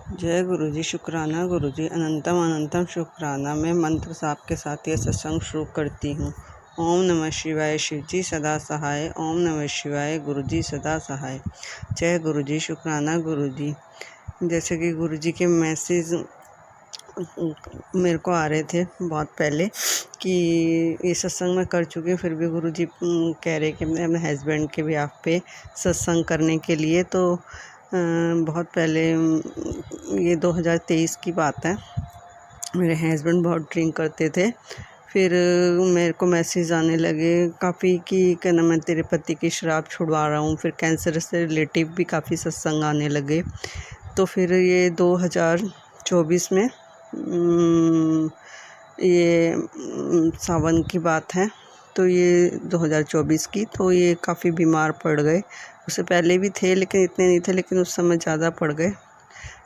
जय गुरु जी। शुक्राना गुरु जी। अनंतम अनंतम शुक्राना। मैं मंत्र साहब के साथ ये सत्संग शुरू करती हूँ। ओम नमः शिवाय। शिव जी सदा सहाय। ओम नमः शिवाय। गुरु जी सदा सहाय। जय गुरु जी। शुक्राना गुरु जी। जैसे कि गुरु जी के मैसेज मेरे को आ रहे थे बहुत पहले कि ये सत्संग मैं कर चुकी हूँ, फिर भी गुरु जी कह रहे कि मैं अपने हस्बैंड के भी आप पे सत्संग करने के लिए। तो बहुत पहले ये 2023 की बात है। मेरे हस्बैंड बहुत ड्रिंक करते थे। फिर मेरे को मैसेज आने लगे काफ़ी कि क्या नाम है, तेरे पति की शराब छुड़वा रहा हूँ। फिर कैंसर से रिलेटिव भी काफ़ी सत्संग आने लगे। तो फिर ये 2024 में ये सावन की बात है। तो ये 2024 की, तो ये काफ़ी बीमार पड़ गए। उससे पहले भी थे लेकिन इतने नहीं थे, लेकिन उस समय ज़्यादा पड़ गए।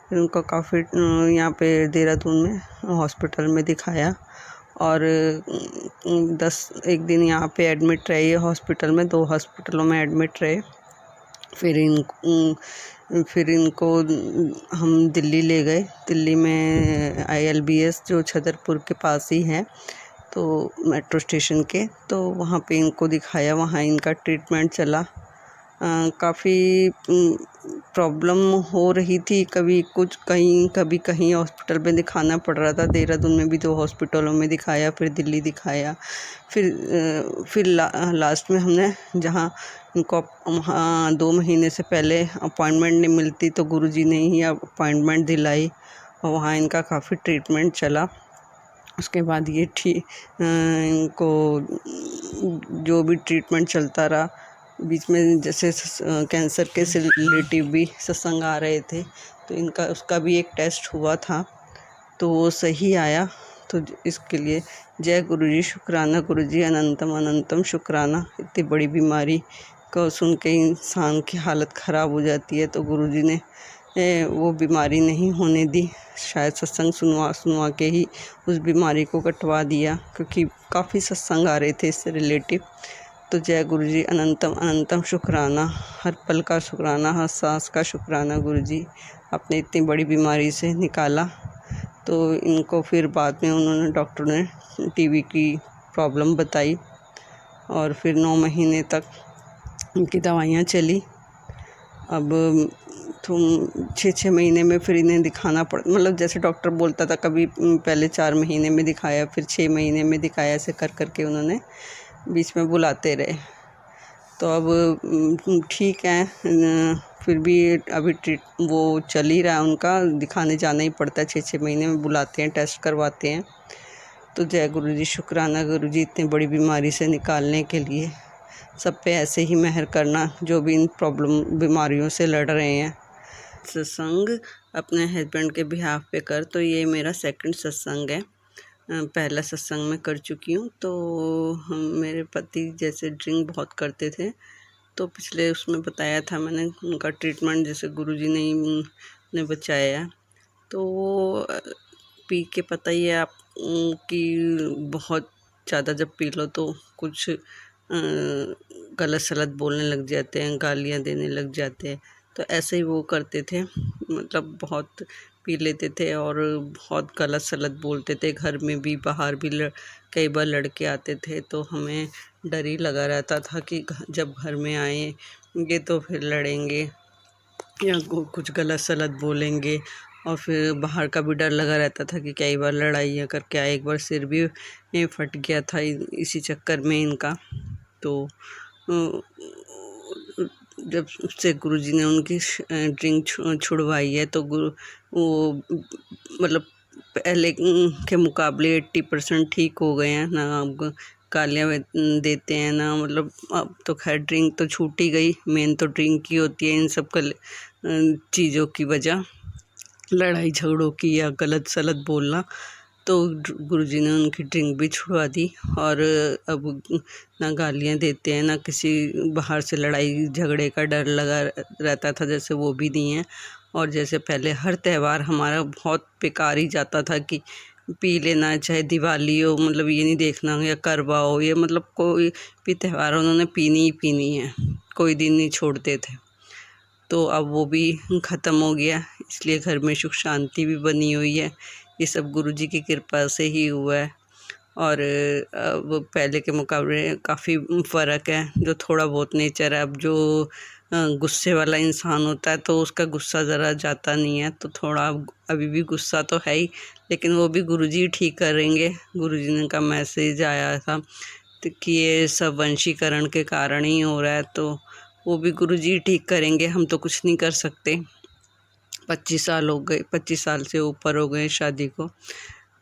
फिर उनको काफ़ी यहाँ पे देहरादून में हॉस्पिटल में दिखाया और 1 दिन यहाँ पे एडमिट रहे। ये हॉस्पिटल में 2 हॉस्पिटलों में एडमिट रहे। फिर इनको हम दिल्ली ले गए। दिल्ली में ILBS जो छतरपुर के पास ही है, तो मेट्रो स्टेशन के, तो वहाँ पे इनको दिखाया। वहाँ इनका ट्रीटमेंट चला। काफ़ी प्रॉब्लम हो रही थी, कभी कुछ कहीं कभी कहीं हॉस्पिटल में दिखाना पड़ रहा था। देहरादून में भी 2 हॉस्पिटलों में दिखाया, फिर दिल्ली दिखाया। फिर लास्ट में हमने जहाँ इनको वहाँ 2 महीने से पहले अपॉइंटमेंट नहीं मिलती, तो गुरुजी ने ही अपॉइंटमेंट दिलाई और वहाँ इनका काफ़ी ट्रीटमेंट चला। उसके बाद ये इनको जो भी ट्रीटमेंट चलता रहा। बीच में जैसे कैंसर के रिलेटिव भी सत्संग आ रहे थे, तो इनका उसका भी एक टेस्ट हुआ था, तो वो सही आया। तो इसके लिए जय गुरु जी। शुक्राना गुरु जी। अनंतम अनंतम शुक्राना। इतनी बड़ी बीमारी को सुन के इंसान की हालत ख़राब हो जाती है, तो गुरु जी ने वो बीमारी नहीं होने दी। शायद सत्संग सुनवा के ही उस बीमारी को कटवा दिया, क्योंकि काफ़ी सत्संग आ रहे थे इससे रिलेटिव। तो जय गुरु जी। अनंतम अनंतम शुक्राना। हर पल का शुक्राना, हर सांस का शुक्राना गुरु जी। आपने इतनी बड़ी बीमारी से निकाला। तो इनको फिर बाद में उन्होंने डॉक्टर ने TB की प्रॉब्लम बताई और फिर 9 महीने तक इनकी दवाइयाँ चली। अब 6 महीने में फिर इन्हें दिखाना मतलब जैसे डॉक्टर बोलता था, कभी पहले 4 महीने में दिखाया, फिर 6 महीने में दिखाया, ऐसे कर करके उन्होंने बीच में बुलाते रहे। तो अब ठीक है, फिर भी अभी वो चल ही रहा है उनका। दिखाने जाना ही पड़ता है, 6 महीने में बुलाते हैं, टेस्ट करवाते हैं। तो जय गुरु जी। शुक्राना गुरु जी, इतनी बड़ी बीमारी से निकालने के लिए। सब पे ऐसे ही मेहर करना जो भी इन बीमारियों से लड़ रहे हैं। सत्संग अपने हस्बैंड के बिहाफ पे कर, तो ये मेरा 2nd सत्संग है। पहला सत्संग मैं कर चुकी हूँ। तो मेरे पति जैसे ड्रिंक बहुत करते थे, तो पिछले उसमें बताया था मैंने, उनका ट्रीटमेंट जैसे गुरुजी ने बचाया। तो वो पी के, पता ही है आप कि बहुत ज़्यादा जब पी लो तो कुछ गलत सलत बोलने लग जाते हैं, गालियाँ देने लग जाते हैं। तो ऐसे ही वो करते थे, मतलब बहुत पी लेते थे और बहुत गलत सलत बोलते थे। घर में भी बाहर भी कई बार लड़के आते थे, तो हमें डर ही लगा रहता था कि जब घर में आएंगे तो फिर लड़ेंगे या कुछ गलत सलत बोलेंगे। और फिर बाहर का भी डर लगा रहता था कि कई बार लड़ाइयाँ करके आए। एक बार सिर भी फट गया था इसी चक्कर में इनका। तो जब से गुरुजी ने उनकी ड्रिंक छुड़वाई है, तो वो मतलब पहले के मुकाबले 80% ठीक हो गए हैं ना। अब गालियाँ देते हैं ना, मतलब अब तो खैर ड्रिंक तो छूट ही गई। मेन तो ड्रिंक ही होती है इन सब चीज़ों की वजह, लड़ाई झगड़ों की या गलत सलत बोलना। तो गुरुजी ने उनकी ड्रिंक भी छुड़वा दी और अब ना गालियाँ देते हैं, ना किसी बाहर से लड़ाई झगड़े का डर लगा रहता था, जैसे वो भी नहीं है। और जैसे पहले हर त्यौहार हमारा बहुत बेकार ही जाता था कि पी लेना, चाहे दिवाली हो, मतलब ये नहीं देखना, या करवा हो, ये मतलब कोई भी त्यौहार उन्होंने पीनी ही पीनी है, कोई दिन नहीं छोड़ते थे। तो अब वो भी ख़त्म हो गया। इसलिए घर में सुख शांति भी बनी हुई है। ये सब गुरुजी की कृपा से ही हुआ है। और वो पहले के मुकाबले काफ़ी फ़र्क है। जो थोड़ा बहुत नेचर है, अब जो गुस्से वाला इंसान होता है तो उसका गुस्सा ज़रा जाता नहीं है, तो थोड़ा अभी भी गुस्सा तो है ही, लेकिन वो भी गुरुजी ठीक करेंगे। गुरुजी ने का मैसेज आया था तो कि ये सब वंशीकरण के कारण ही हो रहा है, तो वो भी गुरुजी ठीक करेंगे, हम तो कुछ नहीं कर सकते। 25 साल हो गए, 25 साल से ऊपर हो गए शादी को,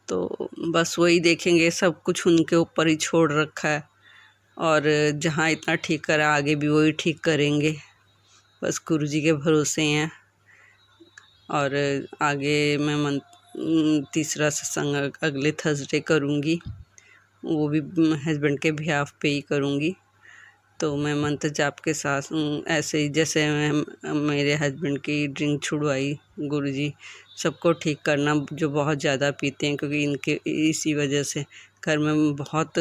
तो बस वही देखेंगे। सब कुछ उनके ऊपर ही छोड़ रखा है, और जहाँ इतना ठीक करा आगे भी वही ठीक करेंगे, बस गुरुजी के भरोसे हैं। और आगे मैं तीसरा सत्संग अगले थर्सडे करूँगी, वो भी हस्बैंड के बिहाफ पे ही करूँगी। तो मैं मंत्र जाप के साथ ऐसे ही जैसे मैं मेरे हस्बैंड की ड्रिंक छुड़वाई, गुरुजी सबको ठीक करना जो बहुत ज़्यादा पीते हैं, क्योंकि इनके इसी वजह से घर में बहुत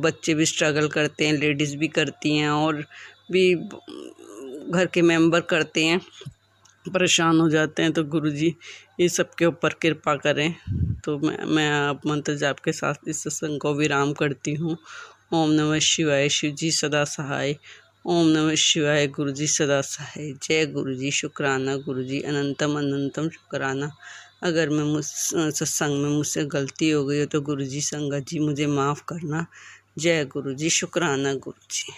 बच्चे भी स्ट्रगल करते हैं, लेडीज़ भी करती हैं, और भी घर के मेंबर करते हैं, परेशान हो जाते हैं। तो गुरुजी ये सब के ऊपर कृपा करें। तो मैं आप मंत्र जाप के साथ इस सत्संग को विराम करती हूँ। ओम नमः शिवाय, शिव जी सदा सहाय। ओम नमः शिवाय, गुरु जी सदा सहाय। जय गुरु जी, शुक्राना गुरु जी, अनंतम अनंतम शुक्राना। अगर मैं सत्संग में मुझसे गलती हो गई हो तो गुरु जी संगत जी मुझे माफ़ करना। जय गुरु जी, शुक्राना गुरु जी।